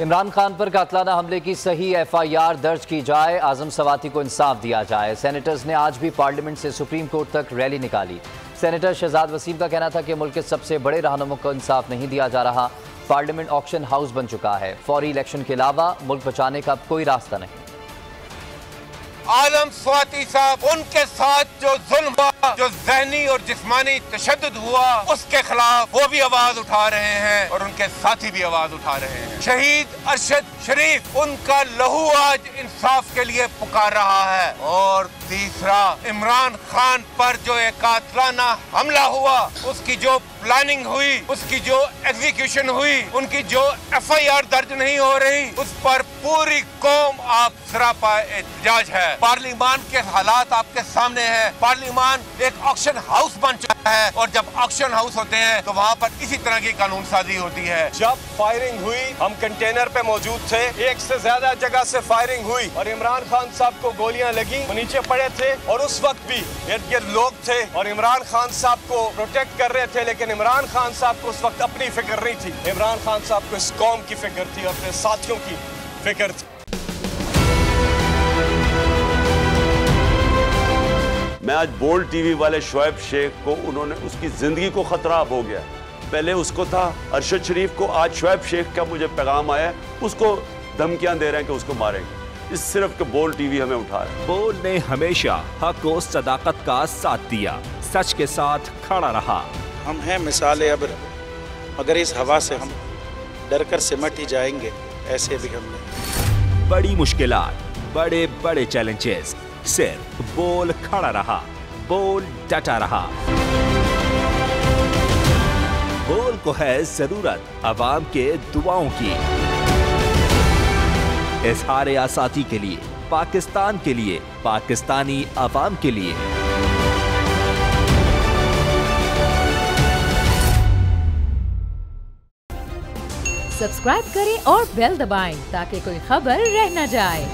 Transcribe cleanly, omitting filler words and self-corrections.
इमरान खान पर कातलाना हमले की सही FIR दर्ज की जाए, आजम सवाती को इंसाफ दिया जाए। सेनेटर्स ने आज भी पार्लियामेंट से सुप्रीम कोर्ट तक रैली निकाली। सेनेटर शहजाद वसीम का कहना था कि मुल्क के सबसे बड़े रहनुमा को इंसाफ नहीं दिया जा रहा। पार्लियामेंट ऑक्शन हाउस बन चुका है। फौरी इलेक्शन के अलावा मुल्क बचाने का अब कोई रास्ता नहीं। आजम सवाती साहब, उनके साथ जो जुल्म हुआ, जो ज़हनी और जिस्मानी तशद्दुद हुआ, उसके खिलाफ वो भी आवाज उठा रहे हैं और उनके साथी भी आवाज उठा रहे हैं। शहीद अरशद शरीफ, उनका लहू आज इंसाफ के लिए पुकार रहा है। और तीसरा, इमरान खान पर जो एक कातलाना हमला हुआ, उसकी जो प्लानिंग हुई, उसकी जो एग्जीक्यूशन हुई, उनकी जो FIR दर्ज नहीं हो रही, उस पर पूरी कौम आप सरापा एहतजाज है। पार्लियामान के हालात आपके सामने हैं। पार्लियामान एक ऑक्शन हाउस बन चुका है और जब ऑक्शन हाउस होते हैं तो वहाँ पर इसी तरह की कानून साजी होती है। जब फायरिंग हुई, हम कंटेनर पे मौजूद थे, एक से ज्यादा जगह से फायरिंग हुई और इमरान खान साहब को गोलियां लगी, वो नीचे पड़े थे और उस वक्त भी इर्द गिर्द लोग थे और इमरान खान साहब को प्रोटेक्ट कर रहे थे। लेकिन इमरान खान साहब को उस वक्त अपनी फिक्र नहीं थी। इमरान खान साहब को इस कौम की फिक्र थी और अपने साथियों की फिक्र थी। मैं आज बोल्ड टीवी वाले शोएब शेख को, उन्होंने उसकी जिंदगी को खतरा अब हो गया। पहले उसको था अरशद शरीफ को, आज शोएब शेख का मुझे पैगाम आया है, उसको धमकियां दे रहे हैं कि उसको मारेंगे। इस सिर्फ के बोल्ड टीवी हमें उठा रहा है। बोल्ड ने हमेशा हक और सदाकत का साथ दिया, सच के साथ खड़ा रहा। हम हैं मिसाल अबर, मगर इस हवा से हम डर कर सिमट ही जाएंगे, ऐसे भी हम नहीं। बड़ी मुश्किलात, बड़े बड़े चैलेंजेस, सिर्फ बोल खड़ा रहा, बोल डटा रहा। बोल को है जरूरत अवाम के दुआओं की। इजहार आसाती के लिए, पाकिस्तान के लिए, पाकिस्तानी अवाम के लिए। सब्सक्राइब करें और बेल दबाएं ताकि कोई खबर रह न जाए।